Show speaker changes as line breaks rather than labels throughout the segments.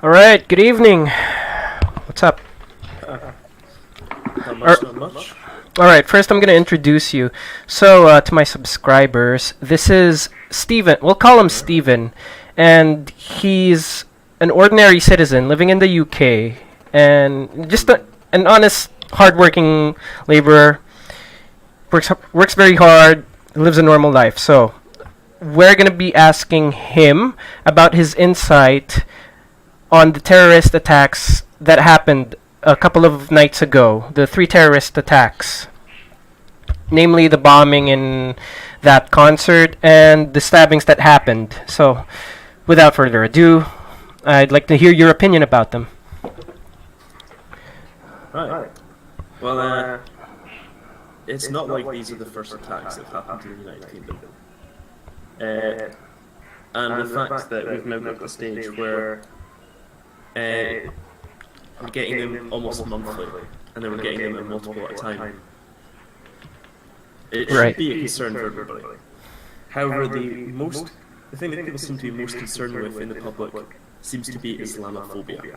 All right, good evening. What's up?
Not much, not much.
All right, first I'm going to introduce you. So, to my subscribers, this is Steven. We'll call him Steven. And he's an ordinary citizen living in the UK. And just an honest, hardworking laborer. Works very hard, lives a normal life. So, we're going to be asking him about his insight on the terrorist attacks that happened a couple of nights ago, the 3 terrorist attacks, namely the bombing in that concert and the stabbings that happened. So, without further ado, I'd like to hear your opinion about them.
Right. Well, it's not like these are the first attacks that have happened in the United Kingdom. And the fact that we've now got to the stage where we're getting them almost monthly, and then we're getting them multiple at a time. It should be a concern for everybody. However, the thing that people seem to be most concerned with in the public seems to be Islamophobia,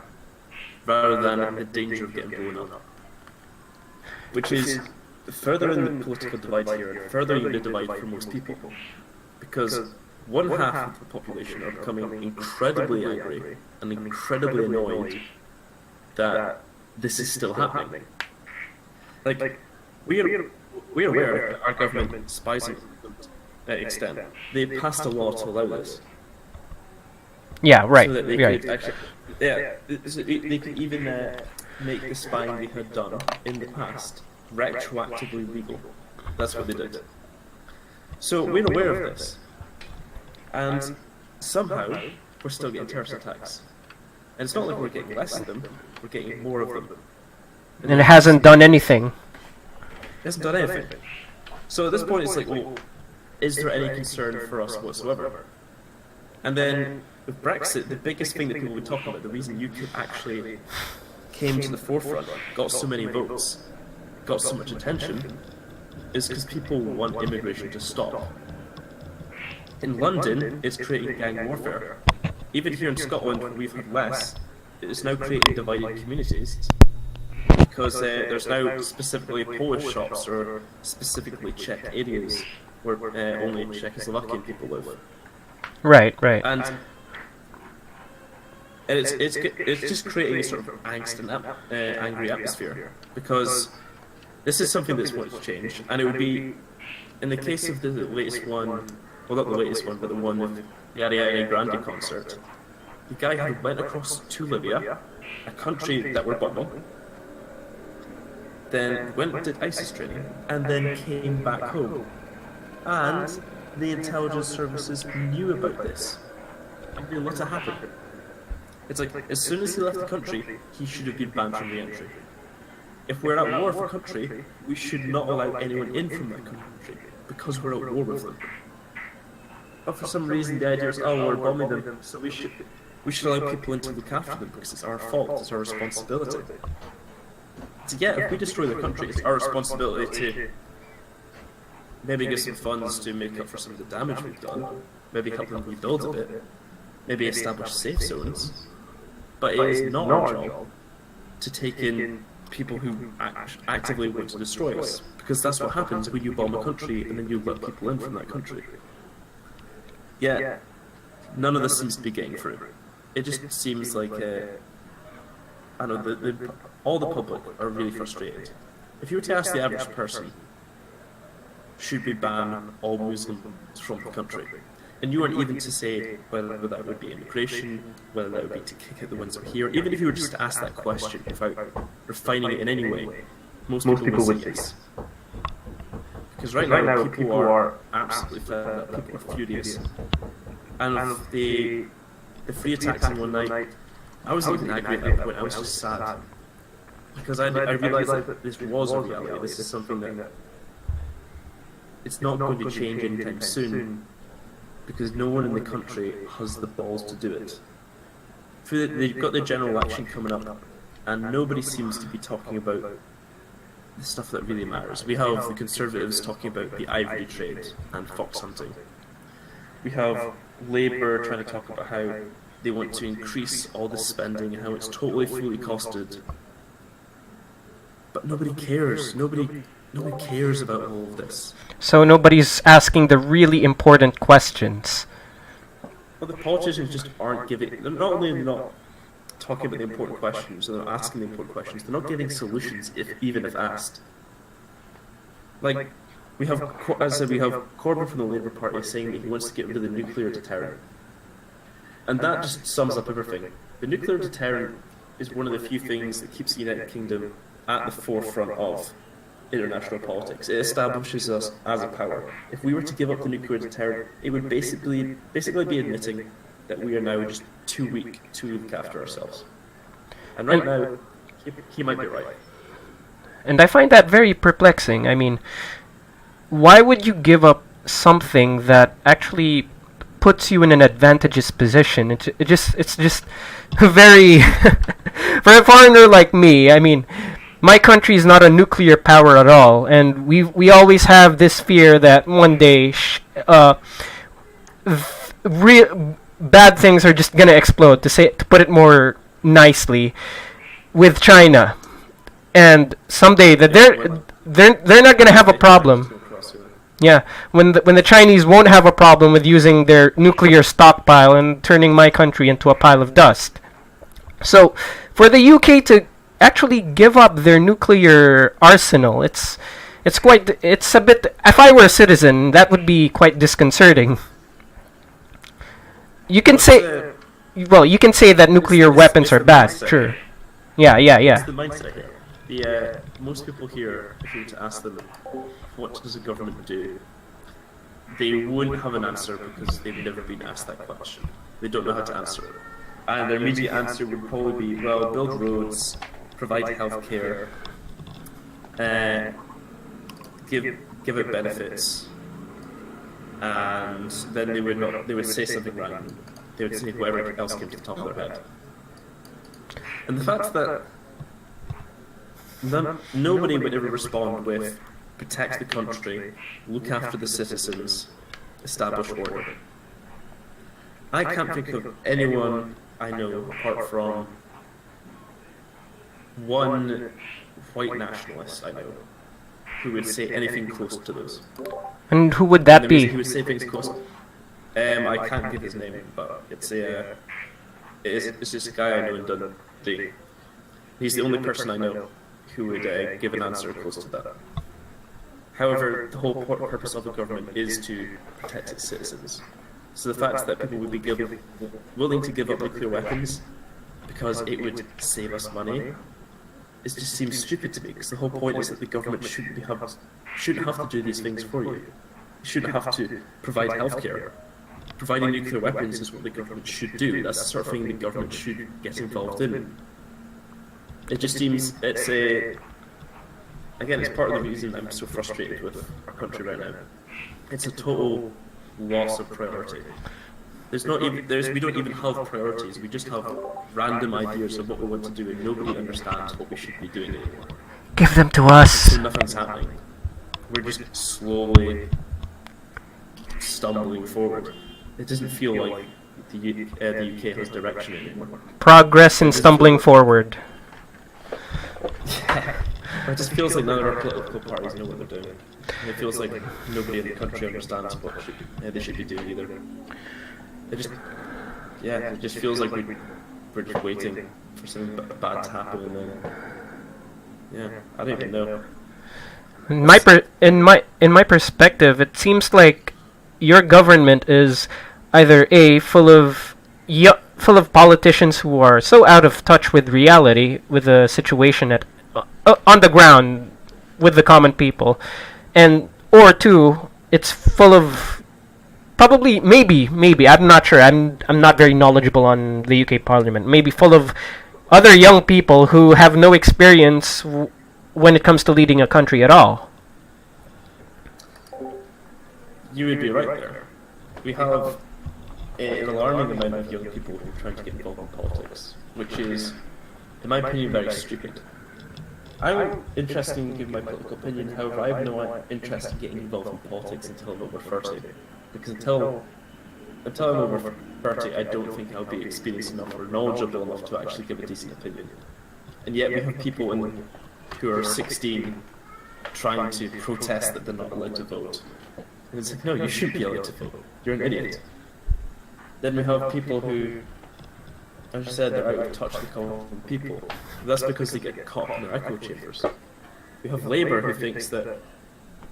rather than the danger of getting blown up. Which is further in the political divide here, and further in the divide for most people. Because one half of the population are becoming incredibly angry and incredibly annoyed that this is still happening. Like, we're aware that our government spies on that extent. They passed a law to allow this.
Yeah, right.
So that they
right.
could actually, so they could even make the spying they had done in the past retroactively legal. That's what they did. So we're aware of this. And somehow, we're still getting terrorist attacks. And it's not like we're getting less of them, we're getting more of them.
And it hasn't done anything.
It hasn't done anything. So at this point it's like, well, is there any concern for us whatsoever? And then, with Brexit, the biggest thing that people would talk about, the reason UKIP actually came to the forefront, got so many votes, got so much attention, is because people want immigration to stop. In London, it's creating gang warfare. Even here in Scotland, where we've had less, it's now creating divided communities. Because there's now specifically Polish shops or specifically Czech areas where only Czechoslovakian people live.
Right.
And it's just creating a sort of angst and angry atmosphere. Because this is something that's wanted to change, and it would be, in the case of the latest one, well, not the latest one, but the one with the Ariana Grande concert, the guy who went across to Libya, a country that we're bombing, then went and did ISIS training, and then came back home. And the intelligence services knew about this, and they let it happen. It's like, as soon as he left the country, he should have been banned from re-entry. If we're at war with a country, we should not allow anyone in from that country, because we're at war with them. But for some reason the idea is, oh, we're bombing them, so we should allow people in to look after them, because it's our fault, it's our responsibility. So yeah, if we destroy the country, it's our responsibility to maybe give some funds to make up for some of the damage we've done, maybe help them rebuild a bit, maybe establish safe zones, but it is not our job to take in people who actively want to destroy us, because that's what happens when you bomb a country and then you let people in from that country. Yeah, none of this seems to be getting through. It just seems like, I don't know, all the public are really frustrated. If you were to ask the average person, should we ban all Muslims from the country? And you weren't even to say whether that would be immigration, whether that would be to kick out the ones that are here. Even if you were just to ask that question without refining it in any way, most people would say yes. Because right now people are absolutely fed up, people are furious. And the free attacks in one night, I wasn't even angry at that point, I was just sad. Because I realised that this was a reality, this is something that it's not going to change anytime soon, because no one in the country has the balls to do it. They've got the general election coming up, and nobody seems to be talking about the stuff that really matters. We have the Conservatives talking about the ivory trade and fox hunting. We have Labour trying to talk about how they want to increase all this spending and how it's totally fully costed. But nobody cares. Nobody cares about all of this.
So nobody's asking the really important questions.
Well, the politicians just aren't giving. They're not only not talking about the important questions, they're not asking the important questions. They're not giving solutions, even if asked. Like, we have, as I said, we have Corbyn from the Labour Party saying that he wants to get rid of the nuclear deterrent. And that just sums up everything. The nuclear deterrent is one of the few things that keeps the United Kingdom at the forefront of international politics. It establishes us as a power. If we were to give up the nuclear deterrent, it would basically be admitting that we are now just too weak to look after ourselves. And right now, he might be right.
And I find that very perplexing. I mean, why would you give up something that actually puts you in an advantageous position? It's just very for a foreigner like me. I mean, my country is not a nuclear power at all, and we always have this fear that one day bad things are just gonna explode. To put it more nicely, with China, and someday that they're not gonna have a problem. Yeah, when the Chinese won't have a problem with using their nuclear stockpile and turning my country into a pile of dust. So, for the UK to actually give up their nuclear arsenal, it's a bit. If I were a citizen, that would be quite disconcerting. You can say, you can say that nuclear weapons are bad. Sure. Yeah.
It's the mindset here. Most people here, if you were to ask them, what does the government do? They wouldn't have an answer because they've never been asked that question. They don't know how to answer it. And their immediate answer would probably be, well, build roads, provide healthcare, give it benefits, and then they would say something random. They would say whatever else came to the top of their head. And the fact that nobody would ever respond with protect the country, look after the citizens, establish order. I can't think of anyone I know apart from one white nationalist I know who would say anything close to those.
And who would that be?
He would say things close. I can't give his name, but it's just a guy I know in Dundee. He's the only person I know who would give an answer close to that. However, the whole purpose of the government is to protect its citizens. So the fact that people would be willing to give up nuclear weapons because it would save us money, it just seems stupid to me, because the whole point is that the government shouldn't have to do these things for you. You shouldn't have to provide healthcare. Providing nuclear weapons is what the government should do. That's the sort of thing the government should get involved in. It just seems again, it's part of the reason I'm so frustrated with our country right now. It's a total loss of priority. We don't even have priorities. We just have random ideas of what we want to do, and nobody understands what we should be doing anymore.
Give them to us.
So nothing's happening. We're just slowly stumbling forward. It doesn't feel like the UK has direction anymore.
Progress and stumbling forward.
Yeah. It just feels like none of our political parties know what they're doing. And it feels like nobody in the country understands what they should be doing either. It just feels like we're just waiting for something bad to happen, and then I don't even know. In my perspective, it seems like your government is either full of politicians who are so out of touch with reality, with the situation on the ground with the common people, or two, it's full of maybe I'm not sure. I'm not very knowledgeable on the UK Parliament. Maybe full of other young people who have no experience when it comes to leading a country at all. You would be right there. We have an alarming amount of young people who are trying to get involved in politics, which is, in my opinion, very stupid. I'm interested in giving my political opinion, however, I have no interest in getting involved in politics until I'm over 30. Because until until I'm over 30, I don't think I'll be experienced enough or knowledgeable enough to actually give a decent opinion. And yet we have people who are 16 trying to protest that they're not allowed to vote. And it's like, no, you shouldn't be allowed to vote. You're an idiot. Then we have people who, as I said, they're out of touch with common people. That's because they get caught in their echo chambers. We have Labour who thinks that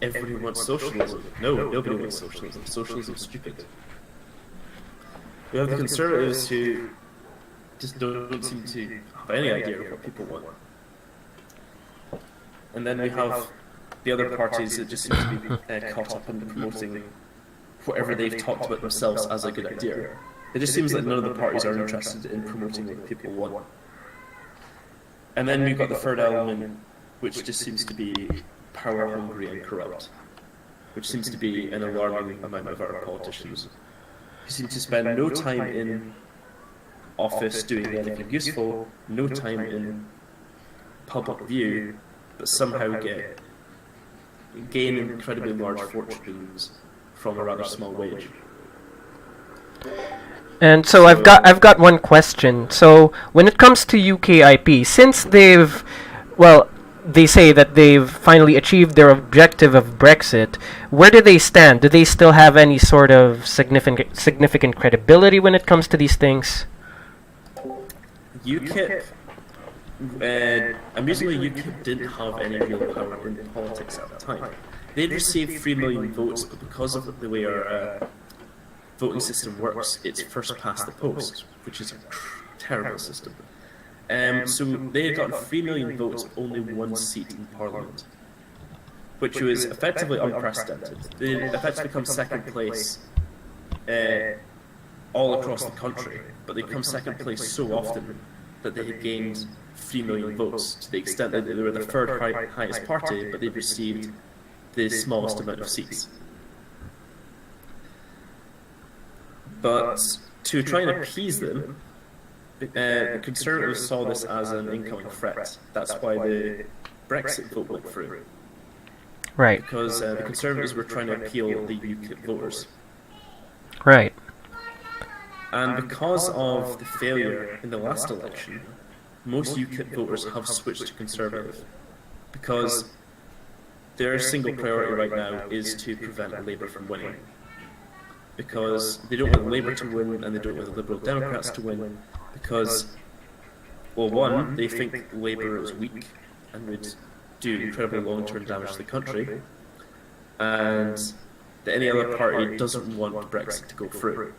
everybody wants socialism. No, nobody wants socialism. Socialism is stupid. We have the Conservatives who just don't seem to have any idea of what people want. And then we have the other parties that just seem to be caught up in promoting whatever they've talked about themselves as a good idea. It just seems like none of the parties are interested in promoting what people want. And then we've got the third element, which just seems to be power hungry and corrupt, which seems to be an alarming amount of our politicians, who seem to spend no time in office doing anything useful, no time in public view, but somehow gain incredibly large fortunes from a rather small wage.
And so I've got one question. So when it comes to UKIP, since they say that they've finally achieved their objective of Brexit, where do they stand? Do they still have any sort of significant credibility when it comes to these things?
UKIP, amusingly, UKIP didn't have any real power in politics at the time. They'd received 3 million votes, but because of the way our voting system works, it's first past the post, which is a terrible system. So they had gotten 3 million votes, only 1 seat in Parliament, which was effectively unprecedented. They effectively come second place all across the country, but they come second place so often that they had gained 3 million votes, to the extent that they were the third highest party, but they received the smallest amount of seats. But to try and appease them, the Conservatives saw this as an incoming threat. That's why the Brexit vote went through.
Right.
Because the Conservatives were trying to appeal the UKIP voters.
Right.
And because of the failure in the last election, most UKIP voters have switched to Conservative. Because their single priority right now is to prevent Labour from winning. Because they don't want Labour to win and they don't want the Liberal Democrats to win. Because, well, one, they think Labour is weak and would do incredibly long-term damage to the country, and that any other party doesn't want Brexit to go through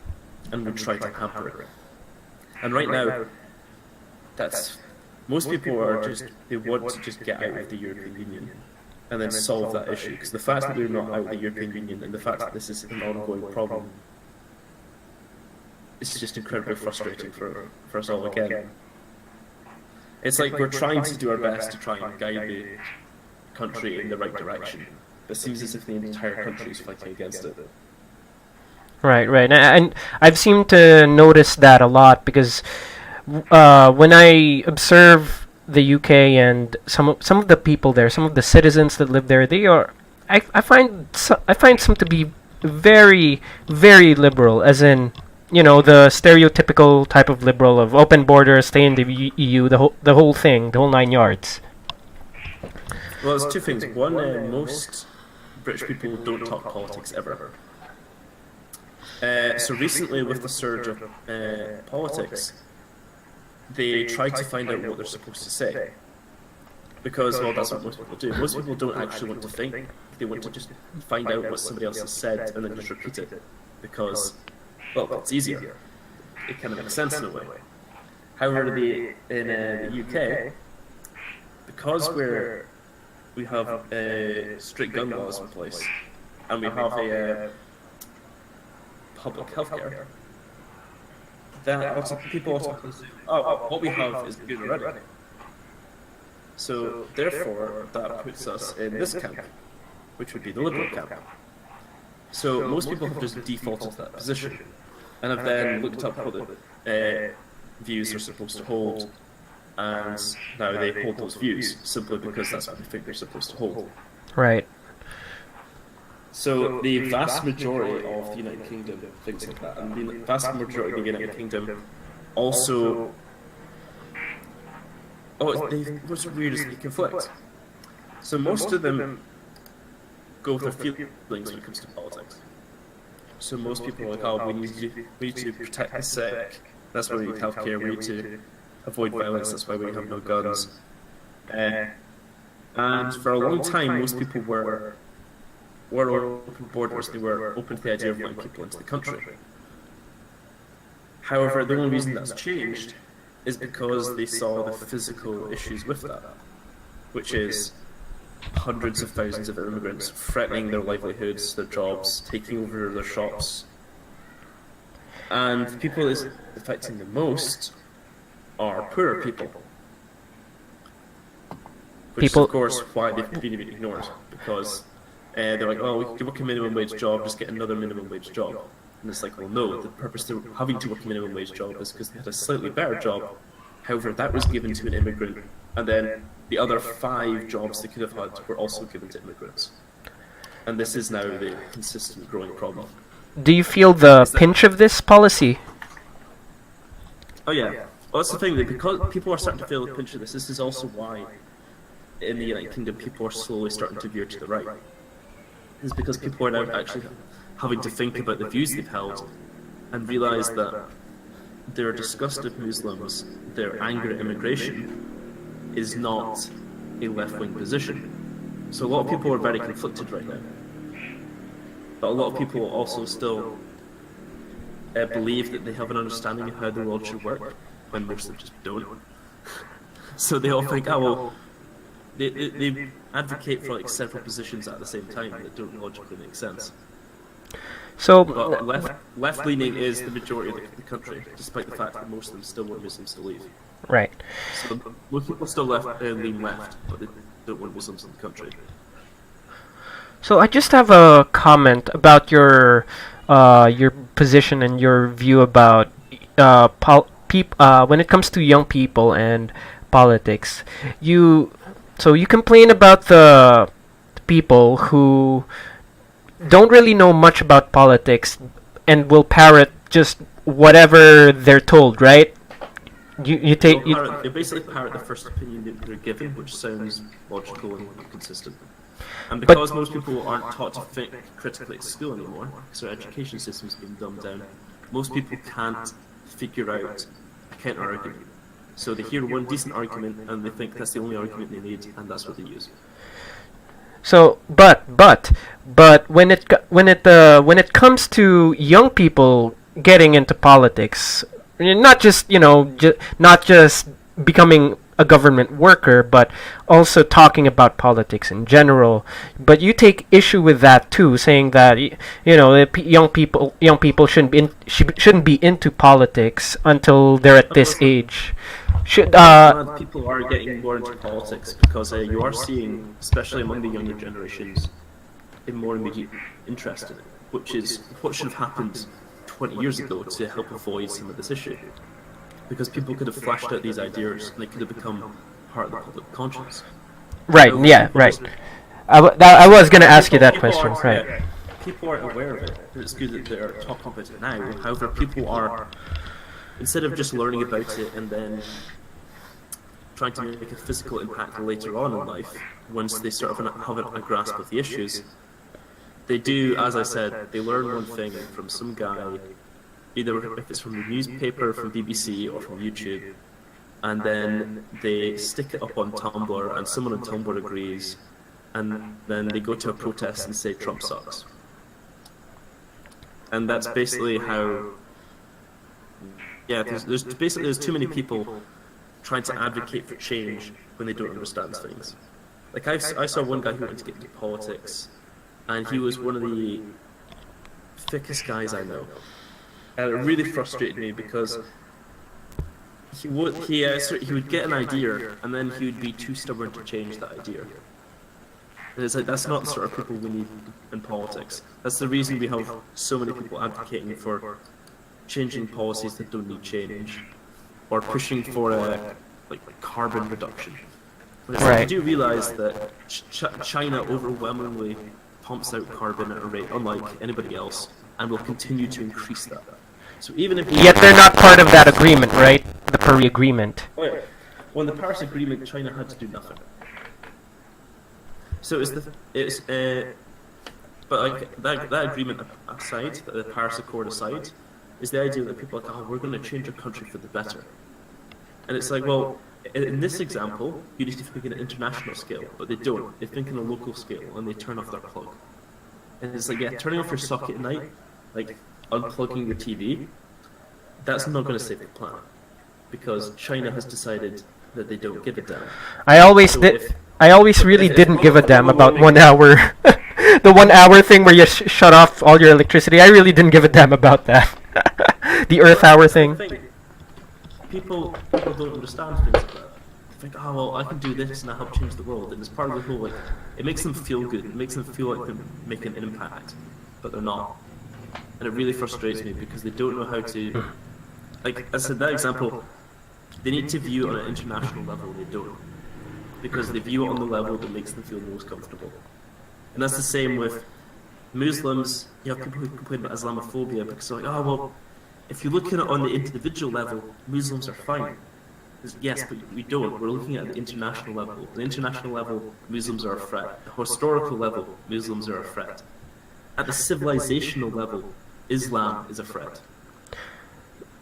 and would try to hamper it. And right now, most people they want to just get out of the European Union and then solve that issue, because the fact that we're not out of the European Union and the fact that this is an ongoing problem, it's just incredibly frustrating for us all again. It's like we're trying to do our best to try and guide the country in the right direction, but it seems as if the entire country is fighting against it.
Right, right. And I've seemed to notice that a lot, because when I observe the UK and some of the people there, some of the citizens that live there, I find some to be very, very liberal, as in, you know, the stereotypical type of liberal of open borders, stay in the EU, the whole thing, the whole 9 yards.
Well, there's two things. One, most British people don't talk politics ever. So recently, with the surge of politics, they try to find out what they're supposed to say. Because, well, that's what most people do. Most people don't actually want to think. They want to just find out what somebody else has said and then just repeat it. Because, well, it's easier. It kind of makes sense in a way. However, in the UK, because we have strict gun laws in place, and we have a public healthcare, that people automatically assume, oh, what we have is good already. So, therefore, that puts us in this camp, which would be the liberal camp. So, most people have just defaulted to that position, and have then looked up what the views are supposed to hold, and now they hold those views, simply because that's what they think they're supposed to hold.
Right.
So the vast majority of the United Kingdom thinks like that, and the vast majority of the United Kingdom also. What's weird is they conflict. So most of them go with their feelings when it comes to politics. So most people are like, oh, we need to protect the sick. That's why we need healthcare. We need to avoid violence. That's why we have no guns. And for a long time, most people were open borders. They were open to the idea of letting people into the country. However, the only reason that's changed is because they saw the physical issues with that, which is hundreds of thousands of immigrants threatening their livelihoods, their jobs, taking over their shops. And the people it's affecting the most are poorer people. Which is, of course, why they've been ignored, because they're like, oh, we can work a minimum wage job, just get another minimum wage job. And it's like, well, no, the purpose of having to work a minimum wage job is because they had a slightly better job. However, that was given to an immigrant, and then the other 5 jobs they could have had were also given to immigrants. And this is now the consistent growing problem.
Do you feel the pinch of this policy?
Oh yeah. Well, that's the thing, that because people are starting to feel the pinch of this is also why in the United Kingdom people are slowly starting to veer to the right. It's because people are now actually having to think about the views they've held and realise that their disgust of Muslims, their anger at immigration, is not a left-wing position. So a lot of people are very conflicted right now. But a lot of people also still believe that they have an understanding of how the world should work, when most of them just don't. So they all think, oh well, they advocate for like several positions at the same time that don't logically make sense.
So,
but left-leaning is the majority of the country, despite the fact that most of them still want Muslims to leave.
right.
So most people still lean left, but they don't want Muslims in the country.
So I just have a comment about your position and your view about when it comes to young people and politics. You complain about the people who don't really know much about politics and will parrot just whatever they're told, right? They
basically parrot the first opinion that they're given, which sounds logical and consistent. And because most people aren't taught to think critically at school anymore, because our education system's been dumbed down, most people can't figure out a counter argument. So they hear one decent argument and they think that's the only argument they need, and that's what they use.
So, but when it comes to young people getting into politics, not just not just becoming a government worker, but also talking about politics in general. But you take issue with that too, saying that young people shouldn't be into politics until they're at this age.
People are getting more into politics because you are seeing, especially among the younger generations, a more immediate interest in it, which is what should have happened 20 years ago to help avoid some of this issue. Because people could have flashed out these ideas and they could have become part of the public conscience.
Right, yeah, right. I was going to ask you that question, right.
People are aware of it, and it's good that they're talking about it now. However, people are, instead of just learning about it and then trying to make a physical impact later on in life, once they sort of have a grasp of the issues, they do, as I said, they learn one thing from some guy, either if it's from the newspaper, from BBC, or from YouTube, and then they stick it up on Tumblr, and someone on Tumblr agrees, and then they go to a protest and say Trump sucks. And that's basically how, there's too many people trying to advocate for change when they don't understand things. Like I saw one guy who wanted to get into politics, and he was one of the thickest guys I know. And it really frustrated me because he would get an idea and then he would be too stubborn to change that idea. And it's like, that's not the sort of people we need in politics. That's the reason we have so many people advocating for changing policies that don't need change, or pushing for like carbon reduction. But it's like, you do realise that China overwhelmingly pumps out carbon at a rate unlike anybody else, and will continue to increase that. So even if
Yet they're not part of that agreement, right? The Paris Agreement.
Oh, yeah. Well, in the Paris Agreement, China had to do nothing. So but like that agreement aside, the Paris Accord aside, is the idea that people are like, oh, we're going to change our country for the better. And it's like, well, in this example, you need to think at an international scale, but they don't. They think on a local scale, and they turn off their plug. And it's like, yeah, turning off your socket at night, like unplugging your TV, that's not going to save the planet, because China has decided that they don't give a damn.
I always really didn't give a damn about 1 hour. The 1 hour thing where you shut off all your electricity. I really didn't give a damn about that. The Earth hour thing.
People don't understand things like that. They think, oh well, I can do this and I help change the world, and it's part of the whole, like, it makes them feel good. It makes them feel like they're making an impact, but they're not. And it really frustrates me because they don't know how to. Like I said, that example, they need to view it on an international level. They don't, because they view it on the level that makes them feel most comfortable. And that's the same with Muslims. You have people who complain about Islamophobia because they're like, oh well, if you look at it on the individual level, Muslims are fine. Yes, but we don't. We're looking at the international level. At the international level, Muslims are a threat. At the historical level, Muslims are a threat. At the civilizational level, Islam is a threat.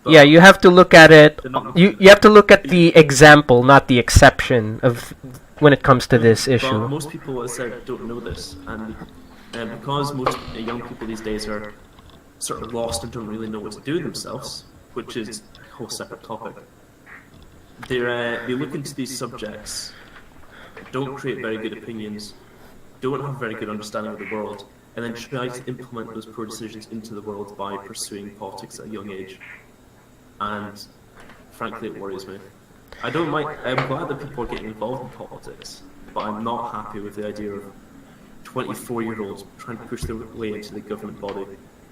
But
yeah, you have to look at it. You have to look at the example, not the exception of when it comes to this issue.
But most people, as I said, don't know this, and because most young people these days are sort of lost and don't really know what to do themselves, which is a whole separate topic. They look into these subjects, don't create very good opinions, don't have a very good understanding of the world, and then try to implement those poor decisions into the world by pursuing politics at a young age. And frankly, it worries me. I don't mind. I'm glad that people are getting involved in politics, but I'm not happy with the idea of 24-year-olds trying to push their way into the government body.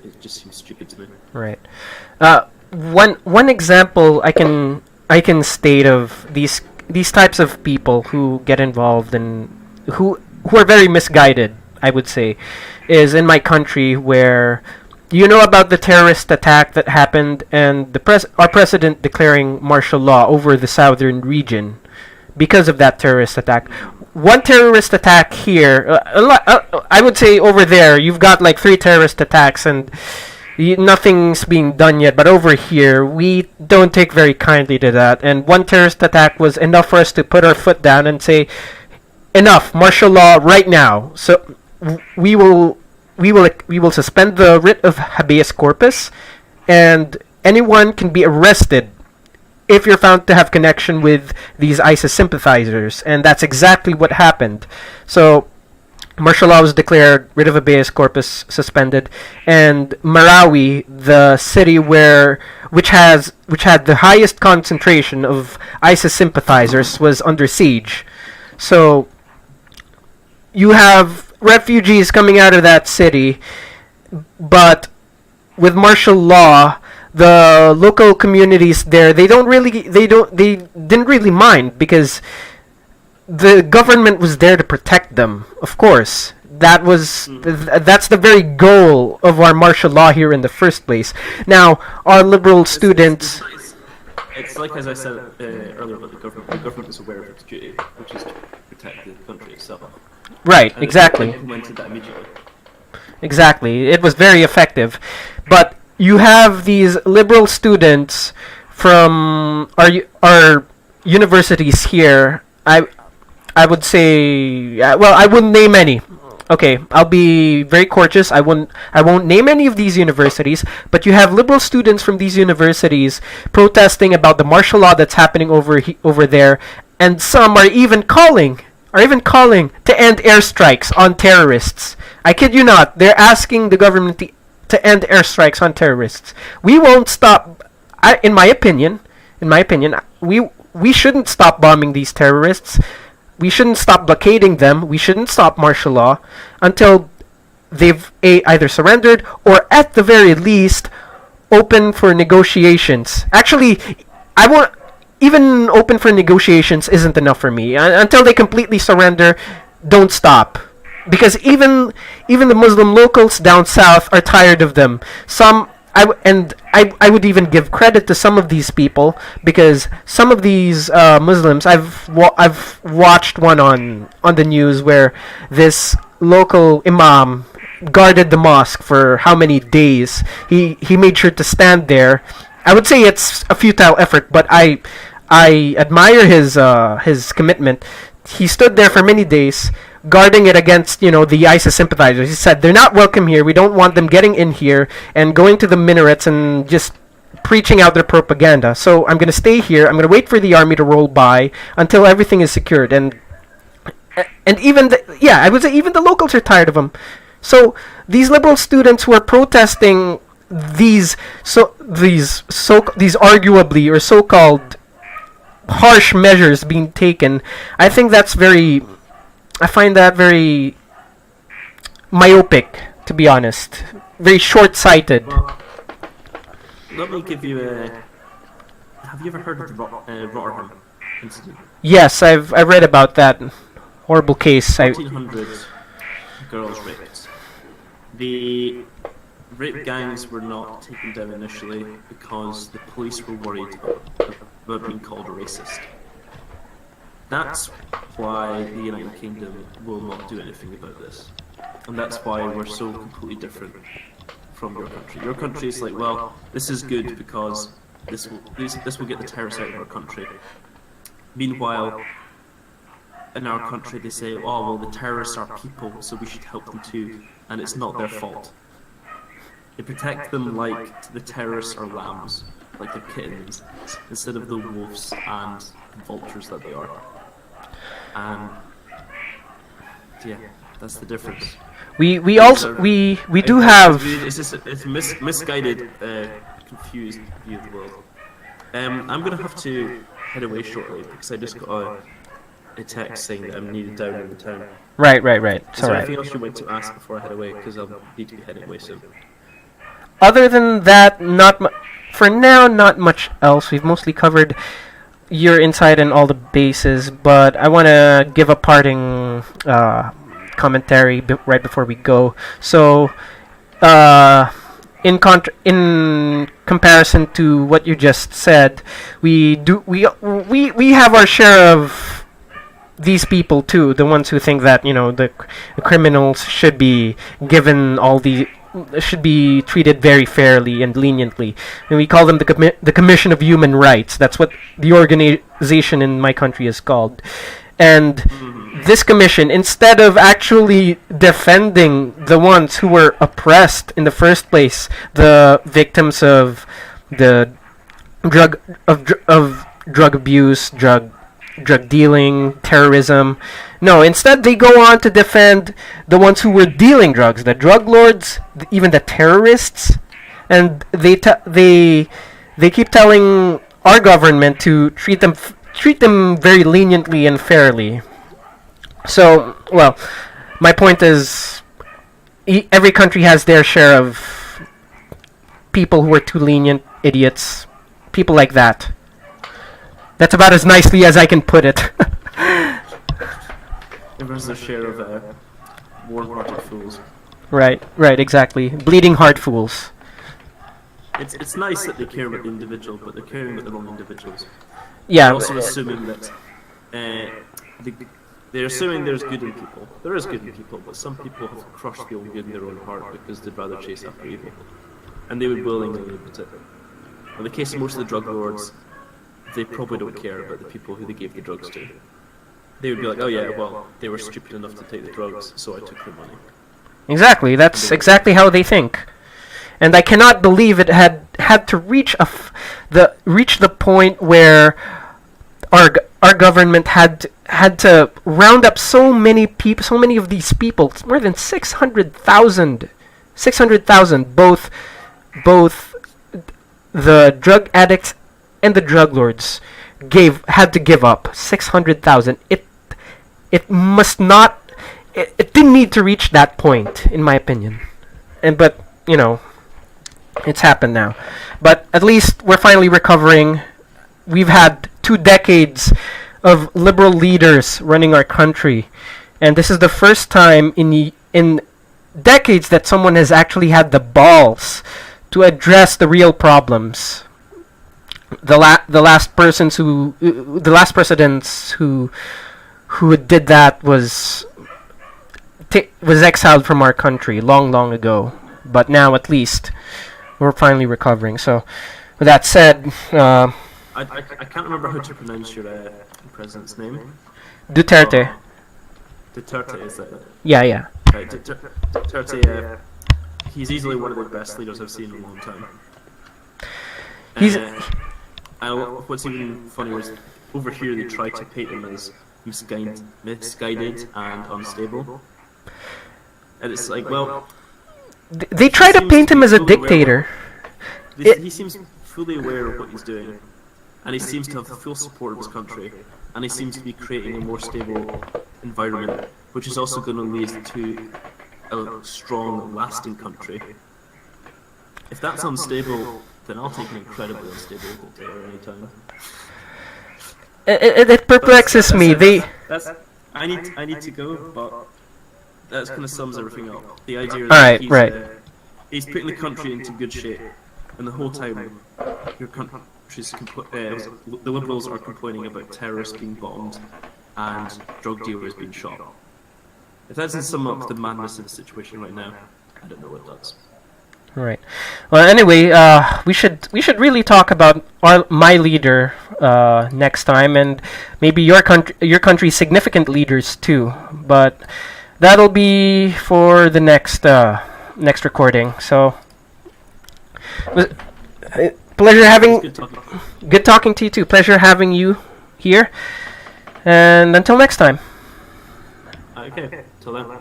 It just seems stupid to me.
Right. One example I can state of these types of people who get involved and who are very misguided, I would say, is in my country, where you know about the terrorist attack that happened and our president declaring martial law over the southern region because of that terrorist attack. One terrorist attack here, I would say over there, you've got like 3 terrorist attacks and nothing's being done yet. But over here, we don't take very kindly to that. And one terrorist attack was enough for us to put our foot down and say, enough, martial law right now. So we will suspend the writ of habeas corpus, and anyone can be arrested if you're found to have connection with these ISIS sympathizers. And that's exactly what happened. So martial law was declared, writ of habeas corpus suspended, and Marawi, the city which had the highest concentration of ISIS sympathizers, was under siege. So you have refugees coming out of that city, but with martial law, the local communities there, they didn't really mind, because the government was there to protect them. Of course, that's the very goal of our martial law here in the first place. Now, our liberal students.
It's like, as I said earlier about the government. The government is aware of its duty, which is to protect the country itself.
Right,
and
exactly.
They implemented that immediately.
Exactly, it was very effective. But you have these liberal students from our universities here. I would say, well, I wouldn't name any. Okay, I'll be very courteous. I won't name any of these universities, but you have liberal students from these universities protesting about the martial law that's happening over there, and some are even calling to end airstrikes on terrorists. I kid you not. They're asking the government to end airstrikes on terrorists. We won't stop. In my opinion, we shouldn't stop bombing these terrorists. We shouldn't stop blockading them. We shouldn't stop martial law until they've either surrendered or, at the very least, open for negotiations. Actually, I won't. Even open for negotiations isn't enough for me. Until they completely surrender, don't stop. because even the Muslim locals down south are tired of them. I would even give credit to some of these people, because some of these Muslims, I've watched one on the news where this local imam guarded the mosque for how many days. He made sure to stand there. I would say it's a futile effort, but I admire his commitment. He stood there for many days, guarding it against the ISIS sympathizers. He said they're not welcome here. We don't want them getting in here and going to the minarets and just preaching out their propaganda. So I'm gonna stay here. I'm gonna wait for the army to roll by until everything is secured. And even I would say even the locals are tired of him. So these liberal students who are protesting these arguably or so-called harsh measures being taken, I find that very myopic, to be honest. Very short-sighted.
Well, let me give you a. Have you ever heard of the Rotterdam incident?
Yes, I've read about that horrible case.
1,400 girls raped. The rape gangs were not taken down initially because the police were worried about being called a racist. That's why the United Kingdom will not do anything about this. And that's why we're so completely different from your country. Your country is like, well, this is good because this will get the terrorists out of our country. Meanwhile, in our country they say, oh, well, the terrorists are people, so we should help them too, and it's not their fault. They protect them like the terrorists are lambs, like they're kittens, instead of the wolves and vultures that they are. And yeah, that's the difference.
We do have.
It's misguided, confused view of the world. I'm gonna have to head away shortly because I just got a text saying that I'm needed down in the town.
Right. It's
Is there
alright.
anything else you want to ask before I head away? Because I'll need to be heading away soon.
Other than that, for now, not much else. We've mostly covered your insight and all the bases, but I want to give a parting commentary right before we go. So, in comparison to what you just said, we have our share of these people too, the ones who think that the criminals should be given should be treated very fairly and leniently, and we call them the Commission of Human Rights. That's what the organization in my country is called. And this commission, instead of actually defending the ones who were oppressed in the first place, the victims of the drug abuse, drug dealing, terrorism. No, instead they go on to defend the ones who were dealing drugs, the drug lords, even the terrorists, and they keep telling our government to treat them very leniently and fairly. So, well, my point is, every country has their share of people who are too lenient, idiots, people like that. That's about as nicely as I can put it.
Everyone's their share of warm-hearted fools.
Right, exactly. Bleeding heart fools.
It's nice that they care about the individual, but they're caring about the wrong individuals.
Yeah.
They're also assuming that they're assuming there's good in people. There is good in people, but some people have crushed the old good in their own heart because they'd rather chase after evil, and they would willingly admit it. In the case of most of the drug lords, they probably don't care about the people who they gave the drugs to. They would be like, oh yeah, well, they were stupid enough to take the drugs, so I took their money.
Exactly, that's exactly how they think. And I cannot believe it had to reach the point where our government had to round up so many people, so many of these people, more than 600,000, both the drug addicts and the drug lords had to give up 600,000. It must not. It didn't need to reach that point, in my opinion. But it's happened now. But at least we're finally recovering. We've had 2 decades of liberal leaders running our country, and this is the first time in decades that someone has actually had the balls to address the real problems. The last presidents who did that was exiled from our country long ago. But now at least we're finally recovering. So with that said,
I can't remember how to pronounce your president's name.
Duterte.
Duterte, is that it?
Yeah.
Right, Duterte, he's easily one of the best leaders I've seen in a long time. And what's even funnier is, over here they try to paint him as misguided and unstable. And it's like, well...
They try to paint him as a dictator.
He seems fully aware of what he's doing. And he seems to have the full support of his country. And he seems to be creating a more stable environment, which is also going to lead to a strong, lasting country. If that's unstable, then I'll take an incredibly unstable dictator anytime.
It perplexes me.
I need to go, but that kind of sums everything up. The idea that he's putting the country into good shape, and the whole time your country's the Liberals are complaining about terrorists being bombed and drug dealers being shot. If that doesn't sum up the madness of the situation right now, I don't know what does.
Right. Well, anyway, we should really talk about my leader next time, and maybe your country's significant leaders too. But that'll be for the next recording. So, pleasure having good talking to you too. Pleasure having you here, and until next time.
Okay. Till then.